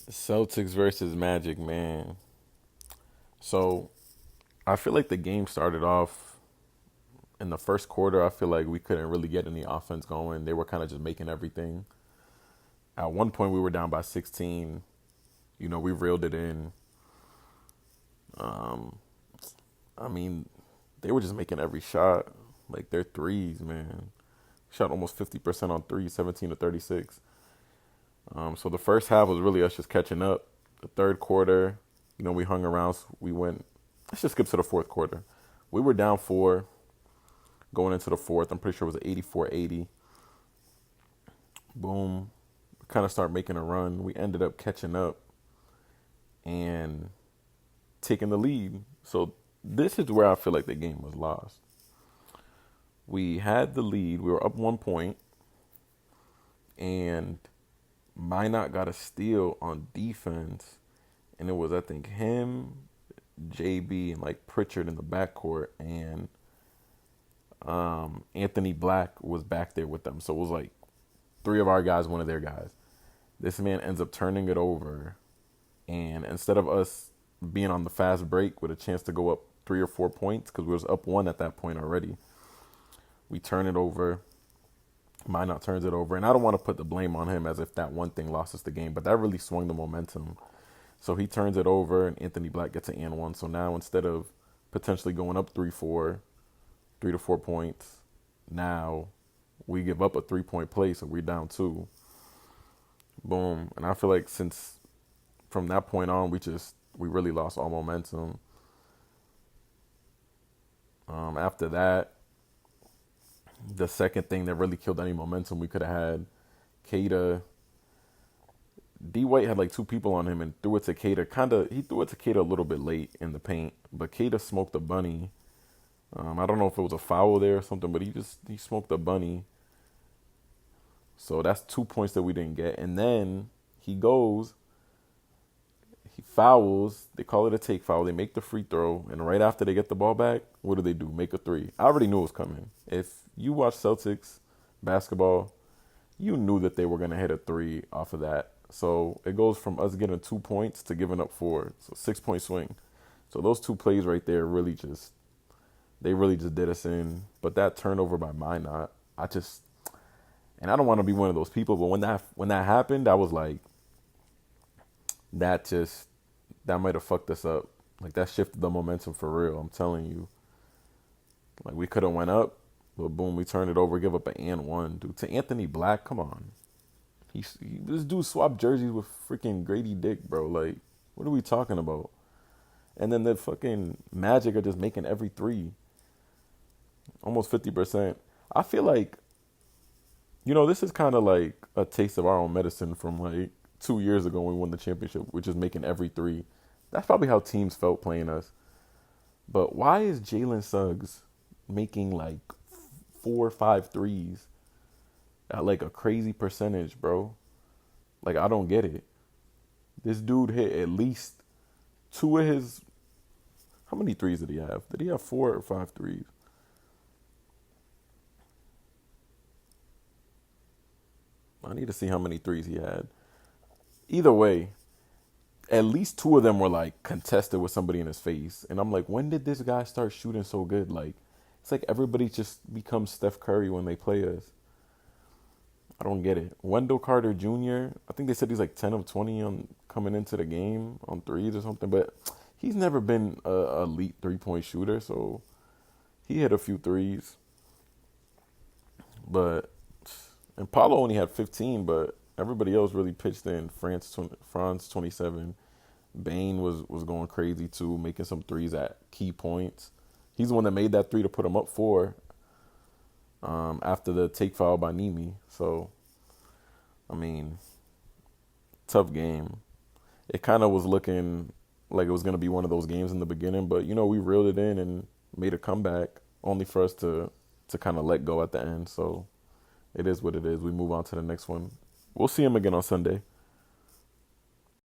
Celtics versus Magic, man. So I feel like the game started off in the first quarter. I feel like we couldn't really get any offense going. They were kind of just making everything. At one point, we were down by 16. We reeled it in. Um, I mean, they were just making every shot. Like their threes, man. Shot almost 50% on threes, 17 to 36. So the first half was really us just catching up. The third quarter, we hung around. So we went. Let's just skip to the fourth quarter. We were down four going into the fourth. I'm pretty sure it was 84-80. Boom. We kind of start making a run. We ended up catching up and taking the lead. So this is where I feel like the game was lost. We had the lead. We were up 1 point, and Minot got a steal on defense, and it was I think him, JB, and like Pritchard in the backcourt, and Anthony Black was back there with them. So it was like three of our guys, one of their guys. This man ends up turning it over, and instead of us being on the fast break with a chance to go up 3 or 4 points, because we was up one at that point already, we turn it over. Minot turns it over, and I don't want to put the blame on him as if that one thing lost us the game, but that really swung the momentum. So he turns it over, and Anthony Black gets an and one. So now instead of potentially going up 3 to 4 points, now we give up a 3 point play, so we're down two. Boom. And I feel like since from that point on, we really lost all momentum. After that, the second thing that really killed any momentum we could have had, Kada. D White had like two people on him and threw it to Kada. He threw it to Kada a little bit late in the paint, but Kada smoked a bunny. I don't know if it was a foul there or something, but he smoked a bunny. So that's 2 points that we didn't get. And then he fouls. They call it a take foul. They make the free throw, and right after they get the ball back, what do? Make a three. I already knew it was coming. If you watch Celtics basketball, you knew that they were gonna hit a three off of that. So it goes from us getting 2 points to giving up four. So 6 point swing. So those two plays right there really just did us in. But that turnover by Minot, and I don't want to be one of those people, but when that happened, I was like, that might have fucked us up. Like that shifted the momentum for real. I'm telling you. Like we could have went up, but boom, we turned it over, give up an and one, dude. To Anthony Black, come on. This dude swapped jerseys with freaking Grady Dick, bro. Like, what are we talking about? And then the fucking Magic are just making every three, almost 50%. I feel like, this is kind of like a taste of our own medicine from like 2 years ago when we won the championship, which is making every three. That's probably how teams felt playing us. But why is Jalen Suggs making like 4 or 5 threes at like a crazy percentage, bro? Like, I don't get it. This dude hit at least two of his. How many threes did he have? Did he have 4 or 5 threes? I need to see how many threes he had. Either way, at least two of them were like contested with somebody in his face. And I'm like, when did this guy start shooting so good? Like, it's like everybody just becomes Steph Curry when they play us. I don't get it. Wendell Carter Jr., I think they said he's like 10 of 20 on coming into the game on threes or something, but he's never been a elite 3 point shooter, so he hit a few threes. But and Paulo only had 15, but everybody else really pitched in. Franz 27. Bain was going crazy too, making some threes at key points. He's the one that made that three to put him up four after the take foul by Nimi. So, I mean, tough game. It kind of was looking like it was going to be one of those games in the beginning, but, we reeled it in and made a comeback only for us to kind of let go at the end. So it is what it is. We move on to the next one. We'll see him again on Sunday.